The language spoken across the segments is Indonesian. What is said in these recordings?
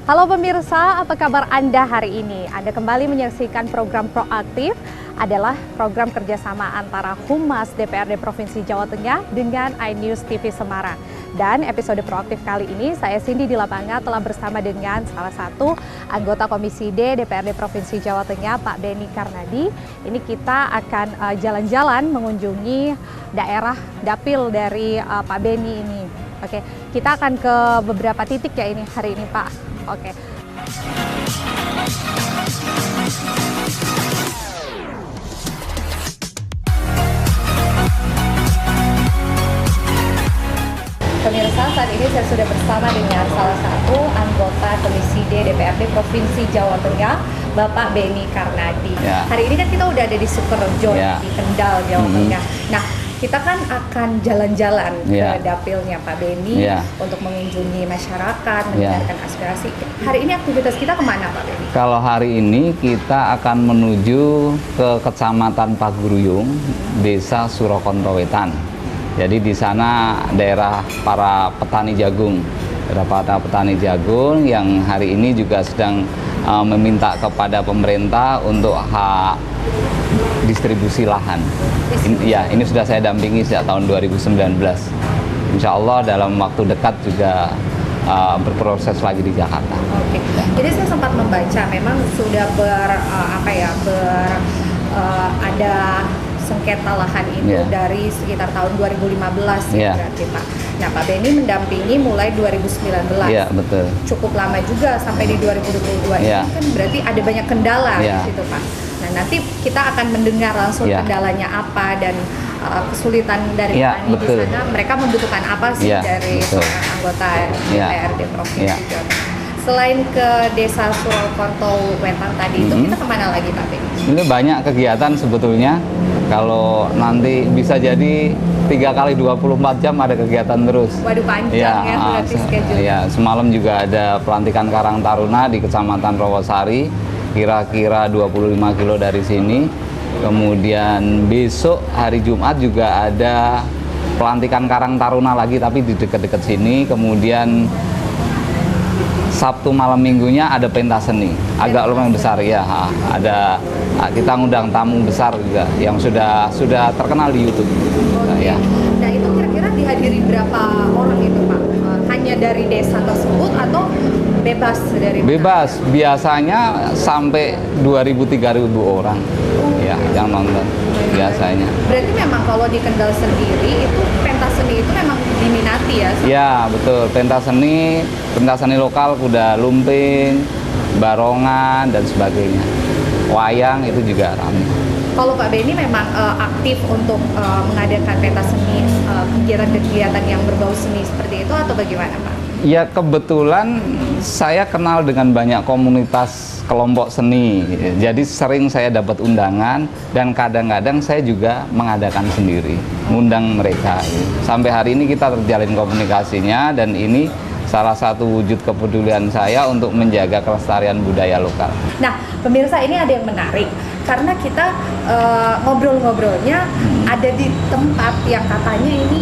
Halo pemirsa, apa kabar Anda hari ini? Anda kembali menyaksikan program Proaktif, adalah program kerjasama antara Humas DPRD Provinsi Jawa Tengah dengan iNews TV Semarang. Dan episode Proaktif kali ini, saya Cindy di lapangan telah bersama dengan salah satu anggota Komisi D DPRD Provinsi Jawa Tengah, Pak Benny Karnadi. Ini kita akan jalan-jalan mengunjungi daerah dapil dari Pak Benny ini. Oke, kita akan ke beberapa titik ya ini hari ini, Pak. Oke. Pemirsa, saat ini saya sudah bersama dengan salah satu anggota Komisi D DPRD Provinsi Jawa Tengah, Bapak Benny Karnadi. Ya. Hari ini kan kita udah ada di Sukorejo, ya, di Kendal, Jawa Tengah. Nah, kita kan akan jalan-jalan ke dapilnya Pak Benny untuk mengunjungi masyarakat, mendengarkan aspirasi. Hari ini aktivitas kita kemana Pak Benny? Kalau hari ini kita akan menuju ke Kecamatan Paguruyung, Desa Surokonto Wetan. Jadi di sana daerah para petani jagung, yang hari ini juga sedang meminta kepada pemerintah untuk hak distribusi lahan. Ini sudah saya dampingi sejak tahun 2019. Insya Allah dalam waktu dekat juga berproses lagi di Jakarta. Oke. Jadi saya sempat membaca, memang sudah ada sengketa lahan itu dari sekitar tahun 2015 berarti Pak. Nah, Pak Benny mendampingi mulai 2019. Iya, betul. Cukup lama juga sampai di 2022 ini kan berarti ada banyak kendala di situ Pak. Nah, nanti kita akan mendengar langsung kendalanya apa dan kesulitan dari petani di sana. Mereka membutuhkan apa sih dari seorang anggota DPRD Provinsi Jawa Tengah. Selain ke Desa Surokonto Wetan tadi itu, kita kemana lagi Pak Benny? Ini banyak kegiatan sebetulnya. Kalau nanti bisa jadi 3 kali 24 jam ada kegiatan terus. Waduh, panjang berarti schedule. Ya, semalam juga ada pelantikan Karang Taruna di Kecamatan Rawasari, kira-kira 25 kilo dari sini. Kemudian besok hari Jumat juga ada pelantikan Karang Taruna lagi, tapi di dekat-dekat sini. Kemudian Sabtu malam minggunya ada pentas seni, agak lumayan besar ya. Ada kita ngundang tamu besar juga yang sudah terkenal di YouTube. Nah, itu kira-kira dihadiri berapa orang itu Pak? Hanya dari desa tersebut atau bebas dari? Bebas, biasanya sampai 2.000-3.000 orang yang nonton biasanya. Berarti memang kalau di Kendal sendiri itu pentas seni itu memang diminati ya? Iya, betul. Pentas seni lokal, kuda lumping, barongan dan sebagainya. Wayang itu juga ramai. Kalau Pak Benny memang aktif untuk mengadakan pentas seni, kegiatan-kegiatan yang berbau seni seperti itu atau bagaimana Pak? Ya, kebetulan saya kenal dengan banyak komunitas kelompok seni, jadi sering saya dapat undangan dan kadang-kadang saya juga mengadakan sendiri, ngundang mereka. Sampai hari ini kita terjalin komunikasinya dan ini salah satu wujud kepedulian saya untuk menjaga kelestarian budaya lokal. Nah, pemirsa, ini ada yang menarik karena kita ngobrol-ngobrolnya ada di tempat yang katanya ini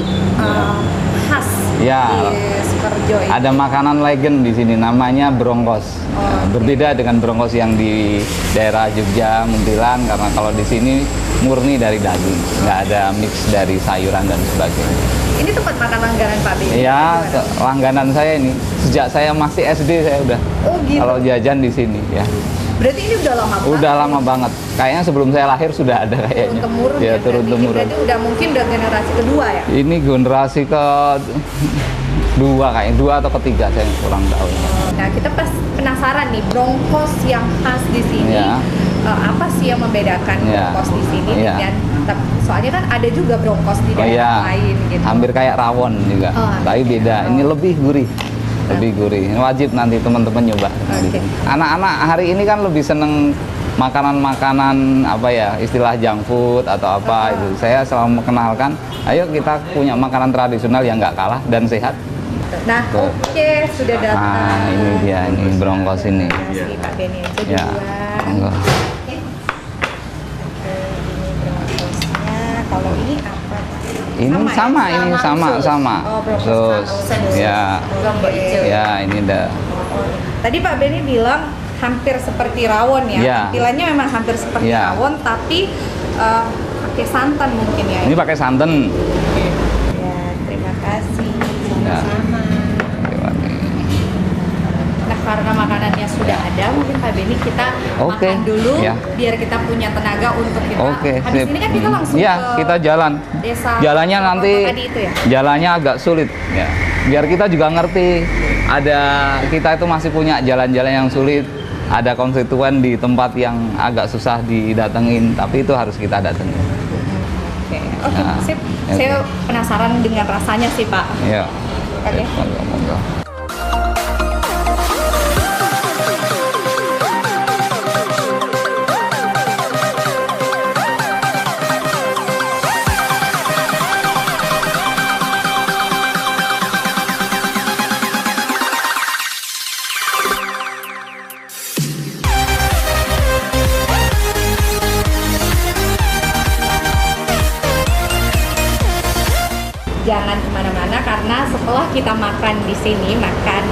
khas di Sukorejo ini. Ada makanan legend di sini namanya brongkos. Berbeda dengan brongkos yang di daerah Jogja, Muntilan, karena kalau di sini murni dari daging, nggak ada mix dari sayuran dan sebagainya. Ini tempat makan langganan Pak Benny? Ya, langganan saya ini. Sejak saya masih SD saya udah. Oh gitu. Kalau jajan di sini ya. Berarti ini udah lama banget? Udah lama banget. Kayaknya sebelum saya lahir sudah ada kayaknya. Turun-temurun ya? Turun-temurun. Berarti udah mungkin udah generasi kedua ya? Ini generasi kedua kayaknya, 2 atau ketiga saya kurang tahu. Nah, kita penasaran nih, brongkos yang khas di sini. Apa sih yang membedakan brongkos di sini dengan soalnya kan ada juga brongkos di daerah lain gitu. Hampir kayak rawon juga. Tapi beda. Ini lebih gurih. Lebih gurih. Ini wajib nanti teman-teman nyoba. Anak-anak hari ini kan lebih seneng makanan-makanan istilah junk food atau apa itu. Saya selalu mengenalkan, ayo kita punya makanan tradisional yang nggak kalah dan sehat. Nah, sudah datang. Nah, ini dia, ini brongkos ini. Kasih Pak Benny aja duluan. Kalau ini apa? Ini sama, ini sama. Oh, Terus ya ini ada Tadi Pak Beni bilang hampir seperti rawon ya. Ya. Tampilannya memang hampir seperti Ya. rawon, tapi pakai santan mungkin ya. Ini pakai santan. Ya, terima kasih. Ya. Sama-sama. Nah, karena makanannya sudah ada, mungkin Pak Beni kita Oke. makan dulu, Ya. biar kita punya tenaga untuk kita. Oke, Habis sip. ini kan kita langsung Ya, ke kita jalan. desa. Jalannya nanti Surokonto tadi itu ya. jalannya agak sulit ya. Biar kita juga ngerti kita itu masih punya jalan-jalan yang sulit. Ada konstituen di tempat yang agak susah didatengin, tapi itu harus kita datengin. Oke, Nah, sip. oke. Saya penasaran dengan rasanya sih, Pak. Ya. Oke. Monggo. Jangan kemana-mana karena setelah kita makan di sini, makan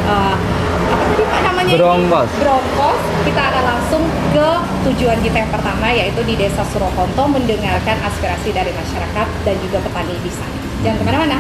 apa tadi Pak namanya? Brongkos. Brongkos, kita akan langsung ke tujuan kita yang pertama, yaitu di Desa Surokonto, mendengarkan aspirasi dari masyarakat dan juga petani di sana. Jangan kemana-mana.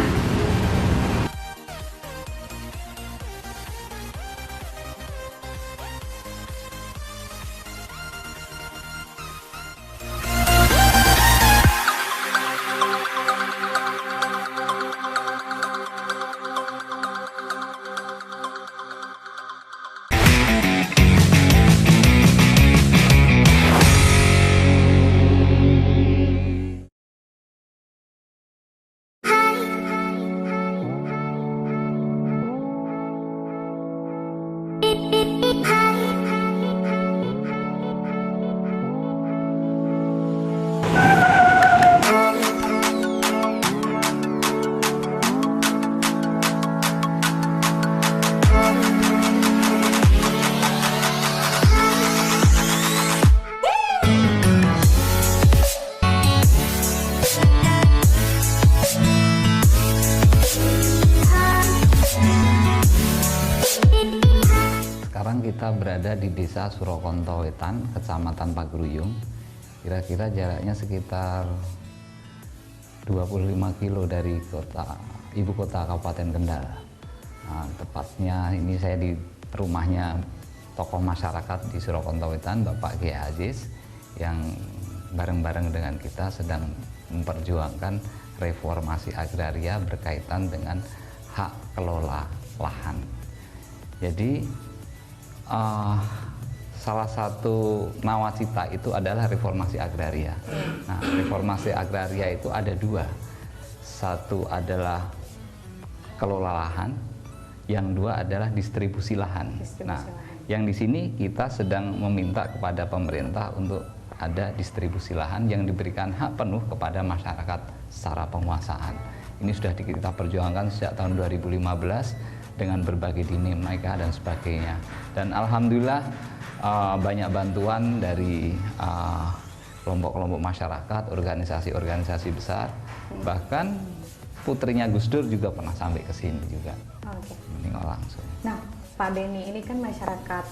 Sekarang kita berada di Desa Surokonto Wetan, Kecamatan Pageruyung. Kira-kira jaraknya sekitar 25 kilo dari ibu kota Kabupaten Kendal. Nah, tepatnya ini saya di rumahnya tokoh masyarakat di Surokonto Wetan, Bapak Kiai Aziz, yang bareng-bareng dengan kita sedang memperjuangkan reformasi agraria berkaitan dengan hak kelola lahan. Jadi salah satu nawacita itu adalah reformasi agraria. Nah, reformasi agraria itu ada dua. Satu adalah kelola lahan, yang dua adalah distribusi lahan. Nah, yang di sini kita sedang meminta kepada pemerintah untuk ada distribusi lahan yang diberikan hak penuh kepada masyarakat secara penguasaan. Ini sudah kita perjuangkan sejak tahun 2015 dengan berbagai dinamika dan sebagainya. Dan alhamdulillah banyak bantuan dari kelompok-kelompok masyarakat, organisasi-organisasi besar. Bahkan putrinya Gus Dur juga pernah sampai ke sini juga. Oke. Menengok langsung. Nah, Pak Beni, ini kan masyarakat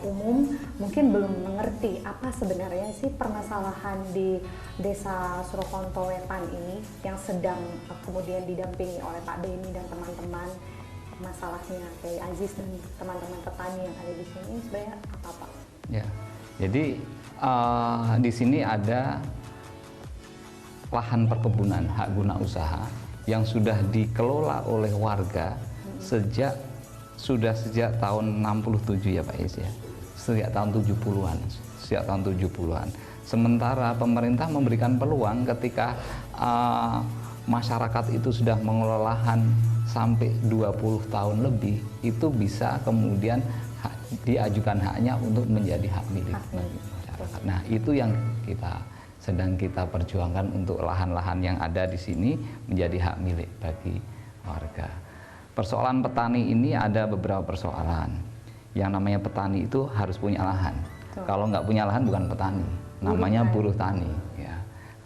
umum mungkin belum mengerti apa sebenarnya sih permasalahan di Desa Surokonto Wetan ini yang sedang kemudian didampingi oleh Pak Beni dan teman-teman. Masalahnya kayak Aziz dan teman-teman petani yang ada di sini sebenarnya apa Pak? Ya, jadi di sini ada lahan perkebunan hak guna usaha yang sudah dikelola oleh warga sejak tahun 67 ya Pak Is ya. Sejak tahun 70-an. Sementara pemerintah memberikan peluang ketika masyarakat itu sudah mengelola lahan sampai 20 tahun lebih, itu bisa kemudian diajukan haknya untuk menjadi hak milik bagi masyarakat. Nah, itu yang sedang kita perjuangkan untuk lahan-lahan yang ada di sini menjadi hak milik bagi warga. Persoalan petani ini ada beberapa persoalan. Yang namanya petani itu harus punya lahan. Kalau nggak punya lahan bukan petani, namanya buruh tani. Ya.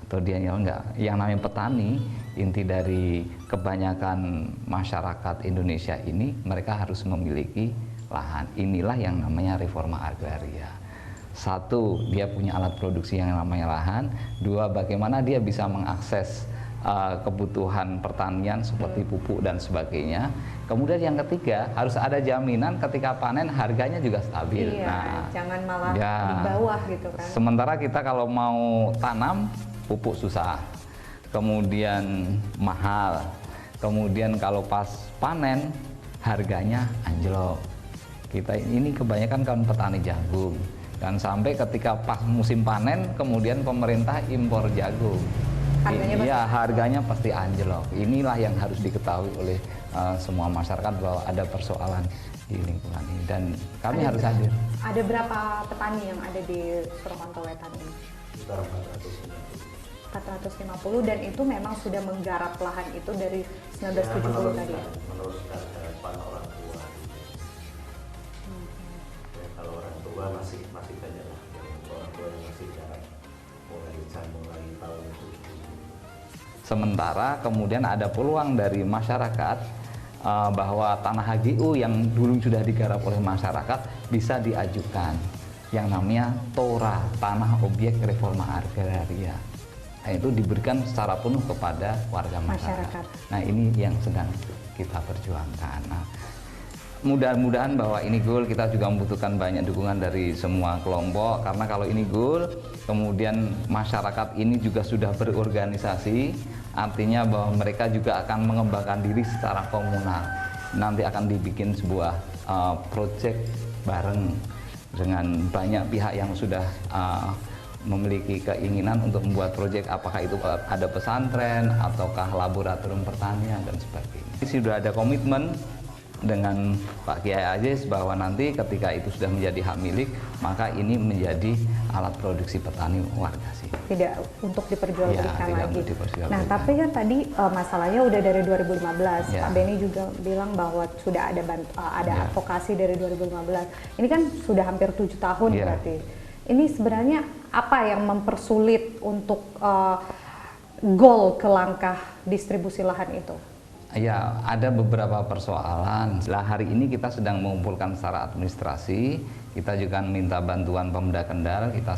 Atau dia enggak. Yang namanya petani, inti dari kebanyakan masyarakat Indonesia ini, mereka harus memiliki lahan. Inilah yang namanya reforma agraria. Satu, dia punya alat produksi yang namanya lahan. Dua, bagaimana dia bisa mengakses kebutuhan pertanian seperti pupuk dan sebagainya. Kemudian yang ketiga, harus ada jaminan ketika panen harganya juga stabil. Iya, Nah, jangan malah ya, di bawah gitu kan. sementara kita kalau mau tanam, pupuk susah, kemudian mahal, kemudian kalau pas panen harganya anjlok. Kita ini kebanyakan kan petani jagung, dan sampai ketika pas musim panen kemudian pemerintah impor jagung. Harganya pasti anjlok. Inilah yang harus diketahui oleh semua masyarakat bahwa ada persoalan di lingkungan ini, dan kami harus hadir. Ada berapa petani yang ada di Surakarta Wetan ini? Sekitar 450, dan itu memang sudah menggarap lahan itu dari 1970 tadi. Meneruskan harapan orang tua. Ya, kalau orang tua masih banyak lah, orang tua yang masih garap mulai tahun itu. Sementara kemudian ada peluang dari masyarakat bahwa tanah HGU yang dulu sudah digarap oleh masyarakat bisa diajukan yang namanya TORA, Tanah Objek Reforma Agraria. Nah, itu diberikan secara penuh kepada warga masyarakat. Nah, ini yang sedang kita perjuangkan. Nah, mudah-mudahan bahwa ini goal, kita juga membutuhkan banyak dukungan dari semua kelompok, karena kalau ini goal, kemudian masyarakat ini juga sudah berorganisasi, artinya bahwa mereka juga akan mengembangkan diri secara komunal. Nanti akan dibikin sebuah project bareng dengan banyak pihak yang sudah memiliki keinginan untuk membuat proyek, apakah itu ada pesantren ataukah laboratorium pertanian dan sebagainya. Ini sudah ada komitmen dengan Pak Kiai Aziz bahwa nanti ketika itu sudah menjadi hak milik, maka ini menjadi alat produksi petani warga sih. Tidak untuk diperjualbelikan lagi. Untuk diperjualbelikan. Nah, tapi kan tadi masalahnya udah dari 2015. Ya. Pak Beni juga bilang bahwa sudah ada advokasi dari 2015. Ini kan sudah hampir 7 tahun berarti. Ini sebenarnya apa yang mempersulit untuk goal ke langkah distribusi lahan itu? Ya, ada beberapa persoalan. Nah, hari ini kita sedang mengumpulkan secara administrasi. Kita juga minta bantuan Pemda Kendal. Kita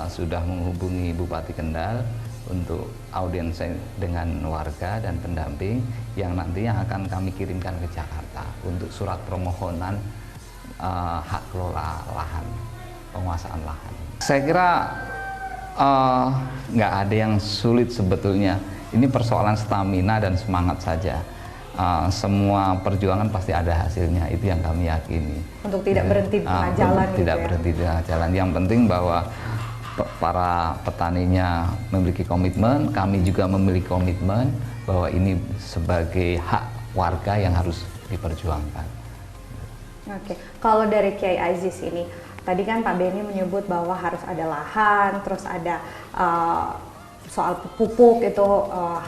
sudah menghubungi Bupati Kendal untuk audiens dengan warga dan pendamping yang nantinya akan kami kirimkan ke Jakarta untuk surat permohonan hak kelola lahan, penguasaan lahan. Saya kira nggak ada yang sulit sebetulnya. Ini persoalan stamina dan semangat saja. Semua perjuangan pasti ada hasilnya, itu yang kami yakini. Untuk tidak berhenti di tengah jalan gitu tidak ya? berhenti di tengah jalan. Yang penting bahwa para petaninya memiliki komitmen, kami juga memiliki komitmen bahwa ini sebagai hak warga yang harus diperjuangkan. Oke, kalau dari Kiai Aziz ini, tadi kan Pak Beni menyebut bahwa harus ada lahan, terus ada soal pupuk itu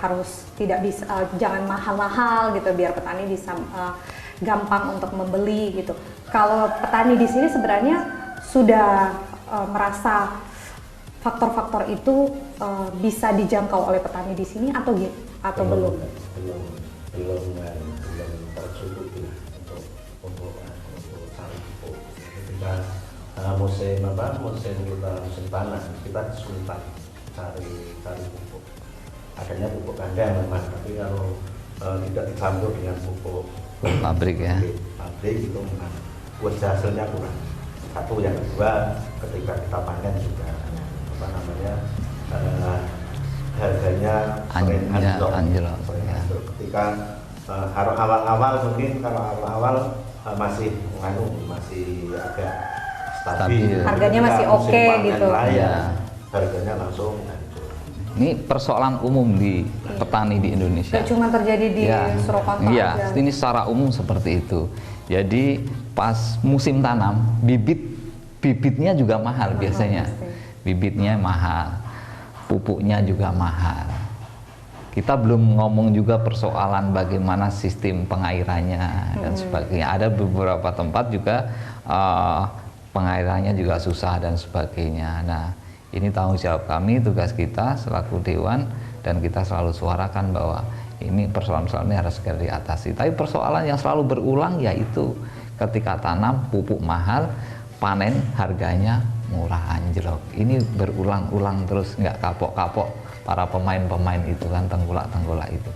harus tidak bisa, jangan mahal-mahal gitu biar petani bisa gampang untuk membeli gitu. Kalau petani di sini sebenarnya sudah merasa faktor-faktor itu bisa dijangkau oleh petani di sini atau belum? Belum tercukupi untuk cari pupuk. Ketika musim panas kita kesulitan cari pupuk. Adanya pupuk kandang memang, tapi kalau tidak dicampur dengan pupuk Pabrik ya. Pabrik itu memang buat hasilnya kurang. Satu, yang kedua, ketika kita panen juga harganya anjlok. Ketika awal-awal mungkin masih agak stabil. Harganya masih oke gitu. Ya. Harganya langsung hancur. Ini persoalan umum di petani di Indonesia. Tidak cuma terjadi di Surakarta aja. Ini secara umum seperti itu. Jadi pas musim tanam, bibitnya juga mahal biasanya. Pasti. Bibitnya mahal, pupuknya juga mahal. Kita belum ngomong juga persoalan bagaimana sistem pengairannya dan sebagainya. Ada beberapa tempat juga pengairannya juga susah dan sebagainya. Nah, ini tanggung jawab kami, tugas kita selaku Dewan, dan kita selalu suarakan bahwa ini persoalan-persoalan ini harus segera diatasi. Tapi persoalan yang selalu berulang yaitu Ketika tanam pupuk mahal, panen harganya murah anjlok. Ini berulang-ulang terus, nggak kapok-kapok para pemain-pemain itu kan, tengkulak-tengkulak itu.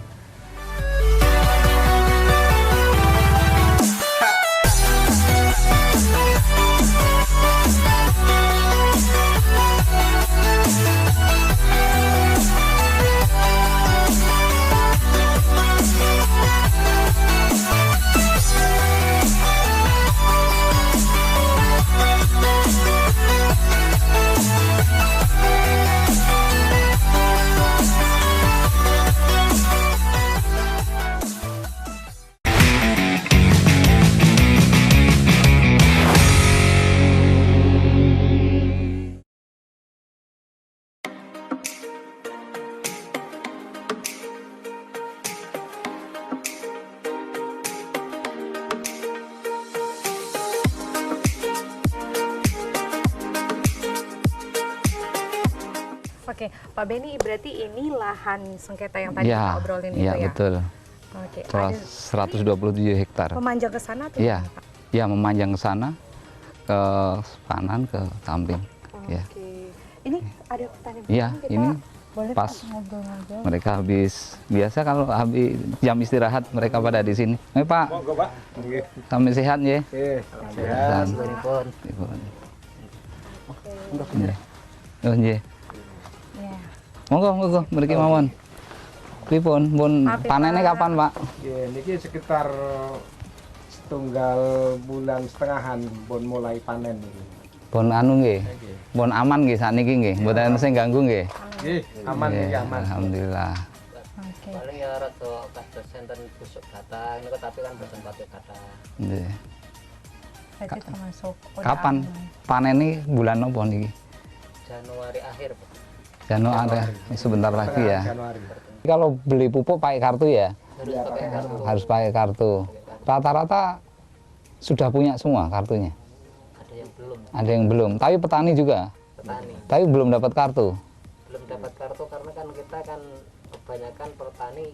Oke, Pak Beni, berarti ini lahan sengketa yang tadi kita obrolin itu ya? Iya, betul. Oke, 127 hektar. memanjang ke sana tuh? Iya, ya memanjang ke sana, ke kanan, ke samping. Oke. Ya. Ini ada pertanyaan. Iya, ini boleh pas ngobrol-ngobrol. mereka habis, biasa kalau habis jam istirahat mereka pada di sini. Pak, Monggo, Pak. Nggih. sampai sehat ya. Sehat. Nggih. Oh, nggih. Iya. Monggo, mriki mawon. Pripun, pun Apa, panennya Pak? kapan, Pak? Ya, niki sekitar setunggal bulan setengahan pun mulai panen ini. Pun anu nggih. Pun aman nggih sakniki nggih. Mboten sing ganggu nggih. Nggih, aman Nggih, niki aman. alhamdulillah. Oke. Paling ya rada kados enten busuk gathah niku tapi kan boten pati gathah. Nggih. Berarti termasuk udah Kapan aman. panen ini bulan apa niki? Januari akhir, Pak. Januari, sebentar lagi ya. Januari. Kalau beli pupuk pakai kartu ya? Harus pakai kartu. Harus pakai kartu. Rata-rata sudah punya semua kartunya. Ada yang belum, Ada yang belum, tapi petani juga. petani. Tapi belum dapat kartu. Belum dapat kartu karena kan kita kan kebanyakan petani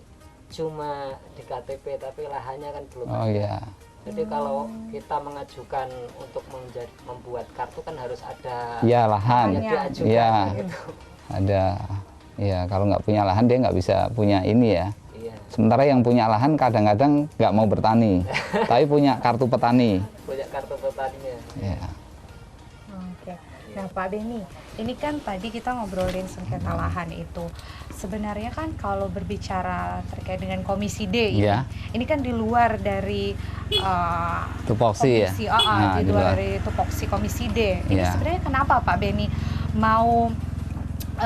cuma di KTP tapi lahannya kan belum Oh ada. iya. Jadi kalau kita mengajukan untuk membuat kartu kan harus ada Iya, lahan. yang diajukan Iya. gitu. Ada. Ya, kalau nggak punya lahan dia nggak bisa punya ini ya. Iya, Sementara yang punya lahan kadang-kadang nggak mau bertani, tapi punya kartu petani. punya kartu petaninya. Ya. Oke. Nah, Pak Beni, ini kan tadi kita ngobrolin sengketa lahan itu. Sebenarnya kan kalau berbicara terkait dengan Komisi D Iya. ini kan di luar dari Tupoksi ya. komisi, Nah, di di luar luar. dari tupoksi Komisi D. Ini Iya. sebenarnya kenapa Pak Beni mau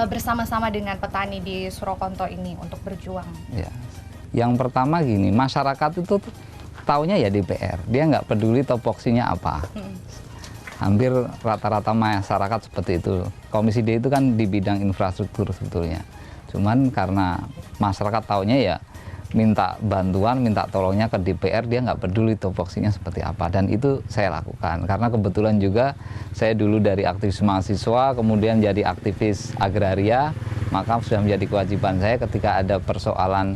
bersama-sama dengan petani di Surakonto ini untuk berjuang? Ya. Yang pertama gini, masyarakat itu taunya ya DPR, dia nggak peduli topoksinya apa. Hampir rata-rata masyarakat seperti itu. Komisi D itu kan di bidang infrastruktur sebetulnya. Cuman karena masyarakat taunya ya minta bantuan, minta tolongnya ke DPR, dia nggak peduli topoksinya seperti apa. Dan itu saya lakukan karena kebetulan juga saya dulu dari aktivis mahasiswa, kemudian jadi aktivis agraria, maka sudah menjadi kewajiban saya ketika ada persoalan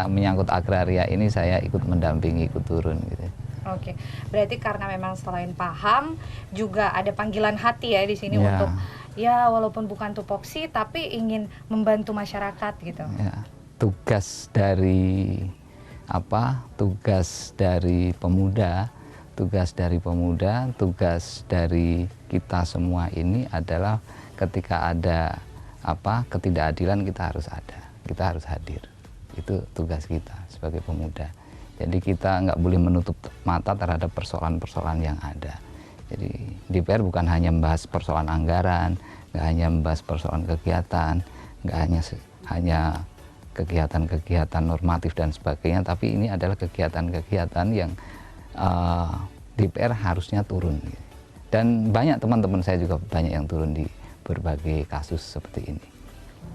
menyangkut agraria ini saya ikut mendampingi, ikut turun gitu. Oke, berarti karena memang selain paham juga ada panggilan hati ya di sini Ya. untuk ya walaupun bukan tupoksi tapi ingin membantu masyarakat gitu. Ya, tugas dari pemuda, tugas dari kita semua ini adalah ketika ada ketidakadilan kita harus hadir. Itu tugas kita sebagai pemuda. Jadi kita nggak boleh menutup mata terhadap persoalan-persoalan yang ada. Jadi DPR bukan hanya membahas persoalan anggaran, nggak hanya membahas persoalan kegiatan, nggak hanya kegiatan-kegiatan normatif dan sebagainya, tapi ini adalah kegiatan-kegiatan yang DPR harusnya turun. Dan banyak teman-teman saya juga banyak yang turun di berbagai kasus seperti ini.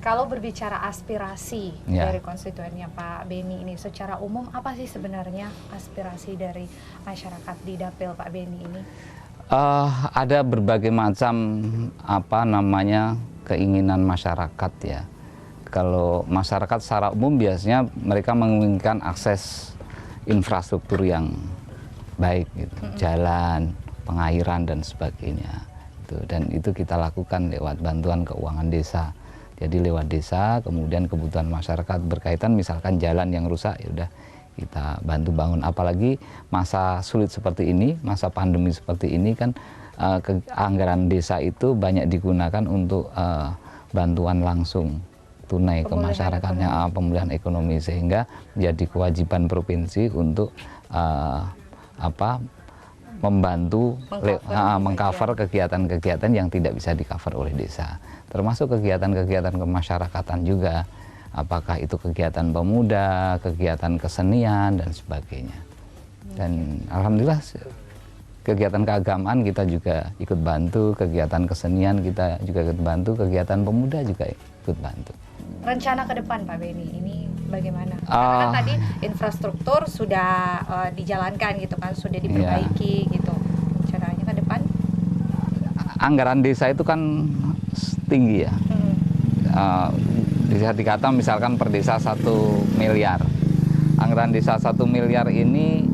Kalau berbicara aspirasi Ya. dari konstituennya Pak Beni ini secara umum apa sih sebenarnya aspirasi dari masyarakat di Dapil Pak Beni ini? Ada berbagai macam keinginan masyarakat ya. Kalau masyarakat secara umum biasanya mereka menginginkan akses infrastruktur yang baik gitu. Jalan, pengairan dan sebagainya. Dan itu kita lakukan lewat bantuan keuangan desa. Jadi lewat desa, kemudian kebutuhan masyarakat berkaitan misalkan jalan yang rusak, ya udah kita bantu bangun. Apalagi masa sulit seperti ini, masa pandemi seperti ini kan anggaran desa itu banyak digunakan untuk bantuan langsung tunai ke masyarakatnya, pemulihan ekonomi, sehingga menjadi kewajiban provinsi untuk membantu mengcover kegiatan-kegiatan yang tidak bisa di-cover oleh desa, termasuk kegiatan-kegiatan kemasyarakatan juga, apakah itu kegiatan pemuda, kegiatan kesenian dan sebagainya. Dan alhamdulillah kegiatan keagamaan kita juga ikut bantu, kegiatan kesenian kita juga ikut bantu, kegiatan pemuda juga ikut bantu. Rencana ke depan Pak Beni ini bagaimana? Karena kan tadi infrastruktur sudah dijalankan gitu kan, sudah diperbaiki gitu. Rencananya ke depan? Anggaran desa itu kan tinggi ya. Bisa dikata misalkan per desa 1 miliar. Anggaran desa 1 miliar ini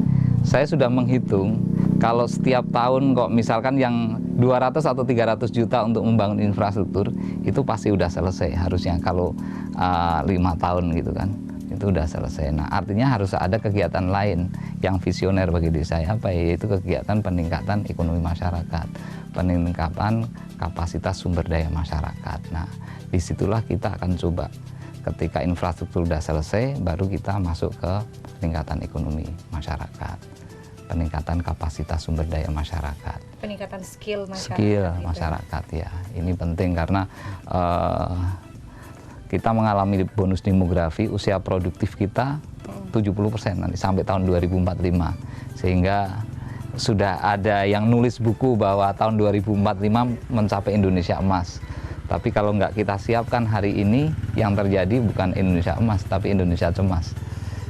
saya sudah menghitung kalau setiap tahun kok misalkan yang 200 atau 300 juta untuk membangun infrastruktur itu pasti udah selesai harusnya kalau 5 tahun gitu kan, itu udah selesai. Nah artinya harus ada kegiatan lain yang visioner bagi desa, apa yaitu kegiatan peningkatan ekonomi masyarakat, peningkatan kapasitas sumber daya masyarakat. Nah disitulah kita akan coba ketika infrastruktur udah selesai baru kita masuk ke peningkatan ekonomi masyarakat, peningkatan kapasitas sumber daya masyarakat, peningkatan skill masyarakat. Skill masyarakat ya, ini penting karena kita mengalami bonus demografi, usia produktif kita 70% nanti sampai tahun 2045, sehingga sudah ada yang nulis buku bahwa tahun 2045 mencapai Indonesia emas. Tapi kalau nggak kita siapkan hari ini, yang terjadi bukan Indonesia emas, tapi Indonesia cemas.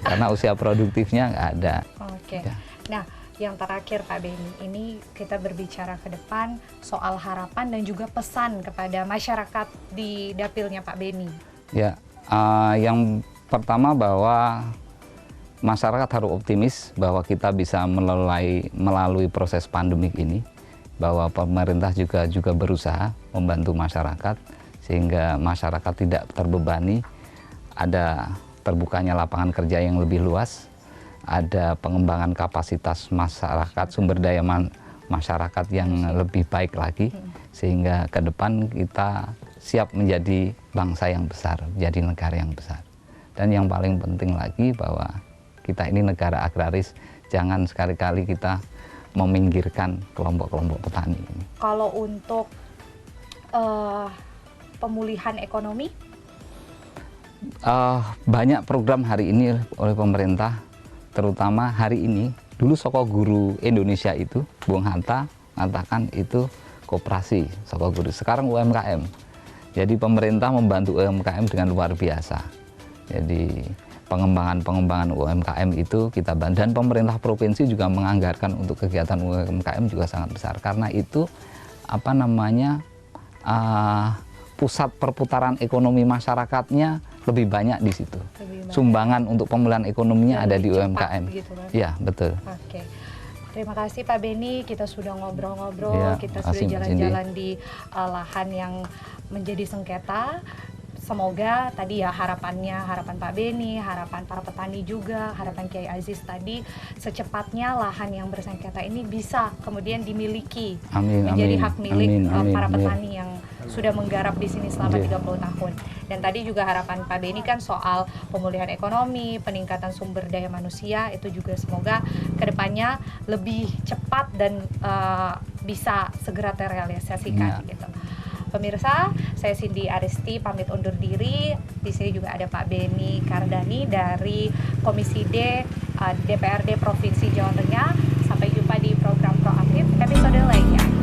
Karena usia produktifnya nggak ada. Oke. Ya. Nah, yang terakhir Pak Beni, ini kita berbicara ke depan soal harapan dan juga pesan kepada masyarakat di dapilnya Pak Beni. Ya, yang pertama bahwa masyarakat harus optimis bahwa kita bisa melalui proses pandemik ini, bahwa pemerintah juga berusaha membantu masyarakat sehingga masyarakat tidak terbebani, ada terbukanya lapangan kerja yang lebih luas, ada pengembangan kapasitas masyarakat, sumber daya masyarakat yang lebih baik lagi, sehingga ke depan kita siap menjadi bangsa yang besar, menjadi negara yang besar. Dan yang paling penting lagi bahwa kita ini negara agraris, jangan sekali-kali kita meminggirkan kelompok-kelompok petani ini. Kalau untuk pemulihan ekonomi? Banyak program hari ini oleh pemerintah, terutama hari ini. Dulu Soko Guru Indonesia itu, Bung Hatta mengatakan itu koperasi Soko Guru, sekarang UMKM. Jadi pemerintah membantu UMKM dengan luar biasa. Jadi pengembangan UMKM itu kita bantu, dan pemerintah provinsi juga menganggarkan untuk kegiatan UMKM juga sangat besar, karena itu pusat perputaran ekonomi masyarakatnya lebih banyak di situ. Sumbangan untuk pemulihan ekonominya ada di UMKM. Gitu kan? Ya, betul. Oke. Terima kasih Pak Beni, kita sudah ngobrol-ngobrol, kita sudah jalan-jalan di lahan yang menjadi sengketa. Semoga tadi ya harapan Pak Beni, harapan para petani juga, harapan Kiai Aziz tadi, secepatnya lahan yang bersengketa ini bisa kemudian dimiliki, menjadi hak milik para petani yang sudah menggarap di sini selama 30 tahun. Dan tadi juga harapan Pak Beni kan soal pemulihan ekonomi, peningkatan sumber daya manusia, itu juga semoga kedepannya lebih cepat dan bisa segera terrealisasikan gitu. Pemirsa, saya Cindy Aristi pamit undur diri. Di sini juga ada Pak Beni Kardani dari Komisi D DPRD Provinsi Jawa Tengah. Sampai jumpa di program Proaktif episode lainnya.